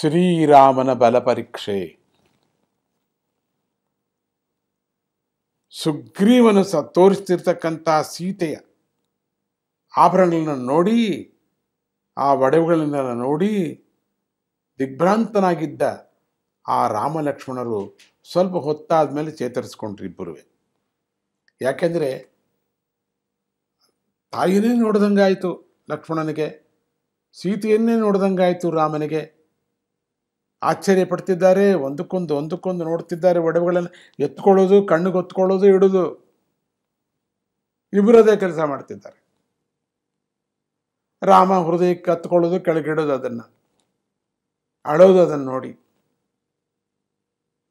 ಶ್ರೀರಾಮನ ಬಲ ಪರೀಕ್ಷೆ. ಸುಗ್ರೀವನು ತೋರಿಸ್ತಿರ್ತಕ್ಕಂಥ ಸೀತೆಯ ಆಭರಣಗಳನ್ನು ನೋಡಿ, ಆ ಒಡವೆಗಳನ್ನೆಲ್ಲ ನೋಡಿ ದಿಗ್ಭ್ರಾಂತನಾಗಿದ್ದ ಆ ರಾಮ ಲಕ್ಷ್ಮಣರು ಸ್ವಲ್ಪ ಹೊತ್ತಾದ ಮೇಲೆ ಚೇತರಿಸ್ಕೊಂಡ್ರು ಇಬ್ಬರು. ಯಾಕೆಂದರೆ ತಾಯಿನೇ ನೋಡ್ದಂಗಾಯಿತು ಲಕ್ಷ್ಮಣನಿಗೆ, ಸೀತೆಯನ್ನೇ ನೋಡ್ದಂಗಾಯಿತು ರಾಮನಿಗೆ. ಆಶ್ಚರ್ಯ ಪಡ್ತಿದ್ದಾರೆ, ಒಂದಕ್ಕೊಂದು ನೋಡ್ತಿದ್ದಾರೆ, ಒಡವೆಗಳನ್ನು ಎತ್ಕೊಳ್ಳೋದು, ಕಣ್ಣಿಗೆ ಹೊತ್ಕೊಳ್ಳೋದು, ಇಡೋದು, ಇಬ್ಬರದೇ ಕೆಲಸ ಮಾಡ್ತಿದ್ದಾರೆ. ರಾಮ ಹೃದಯಕ್ಕೆ ಹತ್ಕೊಳ್ಳೋದು, ಕೆಳಗಿಡೋದು, ಅದನ್ನು ಅಳೋದು, ಅದನ್ನು ನೋಡಿ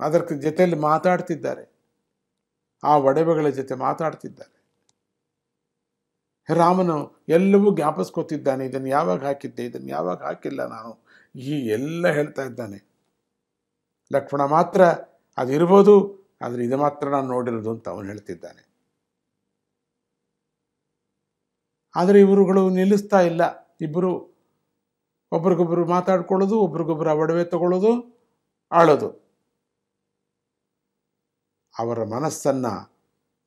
ಅದರ ಜೊತೆಯಲ್ಲಿ ಮಾತಾಡ್ತಿದ್ದಾರೆ, ಆ ಒಡವೆಗಳ ಜೊತೆ ಮಾತಾಡ್ತಿದ್ದಾರೆ. ರಾಮನು ಎಲ್ಲವೂ ಜ್ಞಾಪಿಸ್ಕೊತಿದ್ದಾನೆ, ಇದನ್ನು ಯಾವಾಗ ಹಾಕಿದ್ದೆ, ಇದನ್ನು ಯಾವಾಗ ಹಾಕಿಲ್ಲ ನಾನು, ಈ ಎಲ್ಲ ಹೇಳ್ತಾ ಇದ್ದಾನೆ. ಲಕ್ಷ್ಮಣ ಮಾತ್ರ ಅದಿರ್ಬೋದು, ಆದರೆ ಇದು ಮಾತ್ರ ನಾನು ನೋಡಿರೋದು ಅಂತ ಅವನು ಹೇಳ್ತಿದ್ದಾನೆ. ಆದರೆ ಇವರುಗಳು ನಿಲ್ಲಿಸ್ತಾ ಇಲ್ಲ. ಇಬ್ಬರು ಒಬ್ರಿಗೊಬ್ಬರು ಮಾತಾಡ್ಕೊಳ್ಳೋದು, ಒಬ್ರಿಗೊಬ್ಬರು ಆ ಒಡವೆ ತಗೊಳ್ಳೋದು, ಆಳೋದು. ಅವರ ಮನಸ್ಸನ್ನು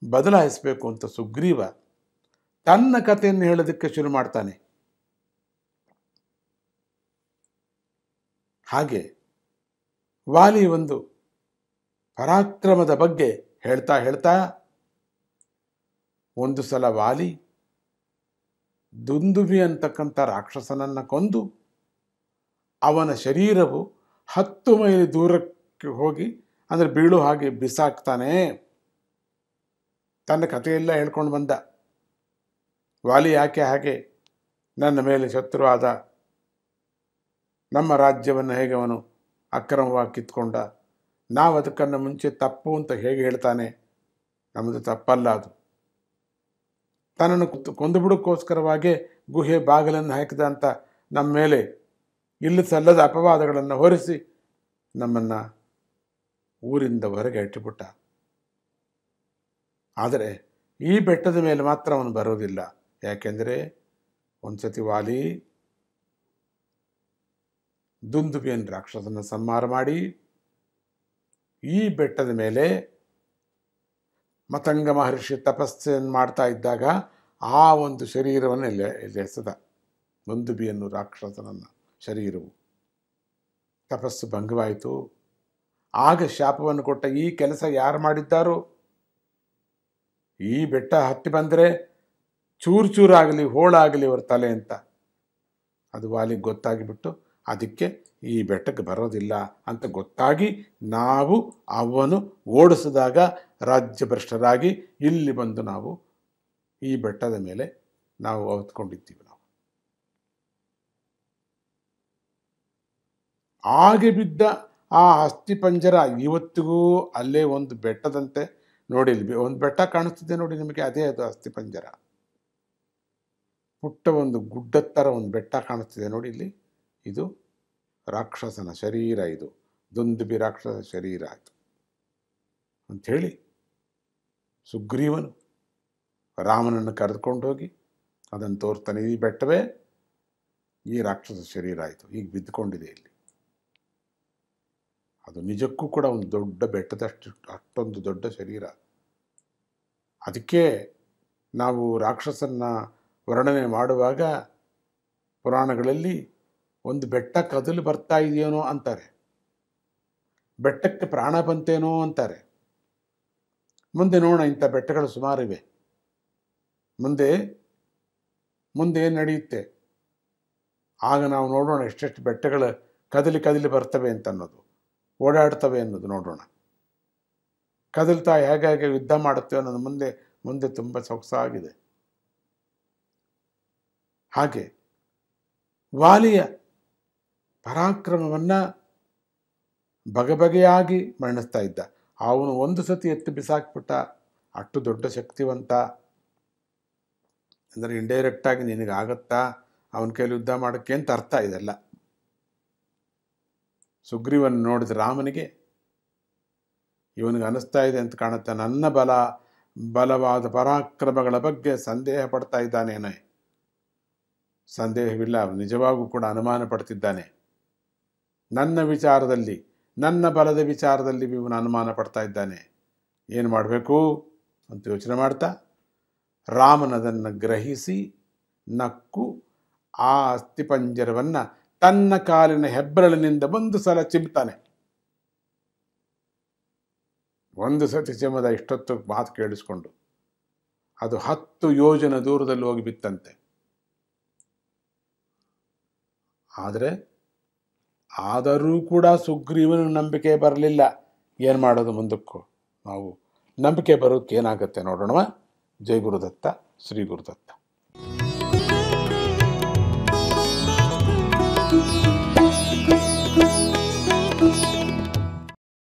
ಬದಲಾಯಿಸಬೇಕು ಅಂತ ಸುಗ್ರೀವ ತನ್ನ ಕಥೆಯನ್ನು ಹೇಳೋದಕ್ಕೆ ಶುರು ಮಾಡ್ತಾನೆ. ಹಾಗೆ ವಾಲಿ ಒಂದು ಪರಾಕ್ರಮದ ಬಗ್ಗೆ ಹೇಳ್ತಾ ಹೇಳ್ತಾ ಒಂದು ಸಲ ವಾಲಿ ದುಂದುಬಿ ಅಂತಕ್ಕಂಥ ರಾಕ್ಷಸನನ್ನು ಕೊಂದು ಅವನ ಶರೀರವು 10 ಮೈಲಿ ದೂರಕ್ಕೆ ಹೋಗಿ, ಅಂದರೆ ಬೀಳು ಹಾಗೆ ಬಿಸಾಕ್ತಾನೆ. ತನ್ನ ಕಥೆಯೆಲ್ಲ ಹೇಳ್ಕೊಂಡು ಬಂದ. ವಾಲಿ ಯಾಕೆ ಹಾಗೆ ನನ್ನ ಮೇಲೆ ಶತ್ರು ಆದ, ನಮ್ಮ ರಾಜ್ಯವನ್ನು ಹೇಗೆ ಅವನು ಅಕ್ರಮವಾಗಿ ಕಿತ್ಕೊಂಡ, ನಾವು ಅದಕ್ಕನ್ನು ಮುಂಚೆ ತಪ್ಪು ಅಂತ ಹೇಗೆ ಹೇಳ್ತಾನೆ, ನಮ್ಮದು ತಪ್ಪಲ್ಲ ಅದು. ತನ್ನನ್ನು ಕೊಂದು ಬಿಡೋಕ್ಕೋಸ್ಕರವಾಗೇ ಗುಹೆ ಬಾಗಿಲನ್ನು ಹಾಕಿದ ಅಂತ ನಮ್ಮ ಮೇಲೆ ಇಲ್ಲಿ ಸಲ್ಲದ ಅಪವಾದಗಳನ್ನು ಹೊರಿಸಿ ನಮ್ಮನ್ನು ಊರಿಂದ ಹೊರಗೆ ಇಟ್ಟುಬಿಟ್ಟ. ಆದರೆ ಈ ಬೆಟ್ಟದ ಮೇಲೆ ಮಾತ್ರ ಅವನು ಬರೋದಿಲ್ಲ. ಯಾಕೆಂದರೆ ಒಂದು ಸತಿ ವಾಲಿ ದುಂದುಬಿಯನ್ ರಾಕ್ಷಸನ ಸಂಹಾರ ಮಾಡಿ ಈ ಬೆಟ್ಟದ ಮೇಲೆ ಮತಂಗ ಮಹರ್ಷಿ ತಪಸ್ಸನ್ನು ಮಾಡ್ತಾ ಇದ್ದಾಗ ಆ ಒಂದು ಶರೀರವನ್ನು ಇಲ್ಲಿ ಎಸೆದ. ದುಂದುಬಿಯನ್ನು ರಾಕ್ಷಸನನ್ನು ಶರೀರವು ತಪಸ್ಸು ಭಂಗವಾಯಿತು. ಆಗ ಶಾಪವನ್ನು ಕೊಟ್ಟ, ಈ ಕೆಲಸ ಯಾರು ಮಾಡಿದ್ದಾರೋ, ಈ ಬೆಟ್ಟ ಹತ್ತಿ ಬಂದರೆ ಚೂರು ಚೂರಾಗಲಿ ಹೋಳಾಗಲಿ ಅವರ ತಲೆ ಅಂತ. ಅದು ವಾಲಿಗೆ ಗೊತ್ತಾಗಿಬಿಟ್ಟು ಅದಕ್ಕೆ ಈ ಬೆಟ್ಟಕ್ಕೆ ಬರೋದಿಲ್ಲ ಅಂತ ಗೊತ್ತಾಗಿ ನಾವು ಅವನು ಓಡಿಸಿದಾಗ ರಾಜ್ಯಭ್ರಷ್ಟರಾಗಿ ಇಲ್ಲಿ ಬಂದು ನಾವು ಈ ಬೆಟ್ಟದ ಮೇಲೆ ನಾವು ಅವತ್ಕೊಂಡಿದ್ದೀವಿ. ನಾವು ಹಾಗೆ ಬಿದ್ದ ಆ ಅಸ್ಥಿಪಂಜರ ಇವತ್ತಿಗೂ ಅಲ್ಲೇ ಒಂದು ಬೆಟ್ಟದಂತೆ ನೋಡಿ, ಒಂದು ಬೆಟ್ಟ ಕಾಣಿಸ್ತಿದೆ ನೋಡಿ ನಿಮಗೆ, ಅದೇ ಅದು ಅಸ್ಥಿಪಂಜರ. ಪುಟ್ಟ ಒಂದು ಗುಡ್ಡದ ಥರ ಒಂದು ಬೆಟ್ಟ ಕಾಣಿಸ್ತಿದೆ ನೋಡಿ ಇಲ್ಲಿ, ಇದು ರಾಕ್ಷಸನ ಶರೀರ, ಇದು ದುಂದುಬಿ ರಾಕ್ಷಸ ಶರೀರ ಆಯಿತು ಅಂಥೇಳಿ ಸುಗ್ರೀವನು ರಾಮನನ್ನು ಕರೆದುಕೊಂಡು ಹೋಗಿ ಅದನ್ನು ತೋರ್ತಾನೆ. ಈ ಬೆಟ್ಟವೇ ಈ ರಾಕ್ಷಸ ಶರೀರ ಆಯಿತು, ಈಗ ಬಿದ್ದುಕೊಂಡಿದೆ ಇಲ್ಲಿ. ಅದು ನಿಜಕ್ಕೂ ಕೂಡ ಒಂದು ದೊಡ್ಡ ಬೆಟ್ಟದಷ್ಟು, ಅಷ್ಟೊಂದು ದೊಡ್ಡ ಶರೀರ. ಅದಕ್ಕೆ ನಾವು ರಾಕ್ಷಸನ್ನ ವರ್ಣನೆ ಮಾಡುವಾಗ ಪುರಾಣಗಳಲ್ಲಿ ಒಂದು ಬೆಟ್ಟ ಕದಲು ಬರ್ತಾ ಇದೆಯೇನೋ ಅಂತಾರೆ, ಬೆಟ್ಟಕ್ಕೆ ಪ್ರಾಣ ಬಂತೇನೋ ಅಂತಾರೆ. ಮುಂದೆ ನೋಡೋಣ, ಇಂಥ ಬೆಟ್ಟಗಳು ಸುಮಾರಿವೆ. ಮುಂದೆ ಏನು ನಡೆಯುತ್ತೆ ಆಗ ನಾವು ನೋಡೋಣ, ಎಷ್ಟೆಷ್ಟು ಬೆಟ್ಟಗಳು ಕದಲಿ ಬರ್ತವೆ ಅಂತ ಅನ್ನೋದು, ಓಡಾಡ್ತವೆ ಅನ್ನೋದು ನೋಡೋಣ. ಕದಲ್ತಾ ಹೇಗೆ ಯುದ್ಧ ಮಾಡುತ್ತೇವೆ ಅನ್ನೋದು ಮುಂದೆ ತುಂಬ ಸೊಗಸಾಗಿದೆ. ಹಾಗೆ ವಾಲಿಯ ಪರಾಕ್ರಮವನ್ನು ಬಗೆಬಗೆಯಾಗಿ ವರ್ಣಿಸ್ತಾ ಇದ್ದ. ಅವನು ಒಂದು ಸತಿ ಎತ್ತು ಬಿಸಾಕ್ಬಿಟ್ಟ, ಅಷ್ಟು ದೊಡ್ಡ ಶಕ್ತಿವಂತ. ಅಂದರೆ ಇಂಡೈರೆಕ್ಟಾಗಿ ನಿನಗಾಗತ್ತಾ ಅವನ ಕೈಲಿ ಯುದ್ಧ ಮಾಡೋಕ್ಕೆ ಅಂತ ಅರ್ಥ ಇದೆಲ್ಲ. ಸುಗ್ರೀವನ್ ನೋಡಿದ ರಾಮನಿಗೆ ಇವನಿಗೆ ಅನ್ನಿಸ್ತಾ ಇದೆ ಅಂತ ಕಾಣುತ್ತೆ, ನನ್ನ ಬಲವಾದ ಪರಾಕ್ರಮಗಳ ಬಗ್ಗೆ ಸಂದೇಹ ಪಡ್ತಾ ಇದ್ದಾನೇನೋ. ಸಂದೇಹವಿಲ್ಲ, ನಿಜವಾಗೂ ಕೂಡ ಅನುಮಾನ ಪಡ್ತಿದ್ದಾನೆ. ನನ್ನ ವಿಚಾರದಲ್ಲಿ, ನನ್ನ ಬಲದ ವಿಚಾರದಲ್ಲಿ ಭೀಮನ ಅನುಮಾನ ಪಡ್ತಾ ಇದ್ದಾನೆ. ಏನು ಮಾಡಬೇಕು ಅಂತ ಯೋಚನೆ ಮಾಡ್ತಾ ರಾಮನದನ್ನು ಗ್ರಹಿಸಿ ನಕ್ಕು ಆ ಅಸ್ಥಿಪಂಜರವನ್ನು ತನ್ನ ಕಾಲಿನ ಹೆಬ್ಬೆರಳಿನಿಂದ ಒಂದು ಸಲ ಚಿಮ್ತಾನೆ. ಒಂದು ಸತಿ ಚಿಮ್ಮದ ಇಷ್ಟೊತ್ತು ಮಾತು ಕೇಳಿಸ್ಕೊಂಡು ಅದು 10 ಯೋಜನ ದೂರದಲ್ಲಿ ಹೋಗಿ ಬಿತ್ತಂತೆ. ಆದರೂ ಕೂಡ ಸುಗ್ರೀವನ ನಂಬಿಕೆ ಬರಲಿಲ್ಲ. ಏನು ಮಾಡೋದು ಮುಂದಕ್ಕೂ? ನಾವು ನಂಬಿಕೆ ಬರೋಕ್ಕೆ ಏನಾಗುತ್ತೆ ನೋಡೋಣವ. ಜೈ ಗುರುದತ್ತ, ಶ್ರೀ ಗುರುದತ್ತ.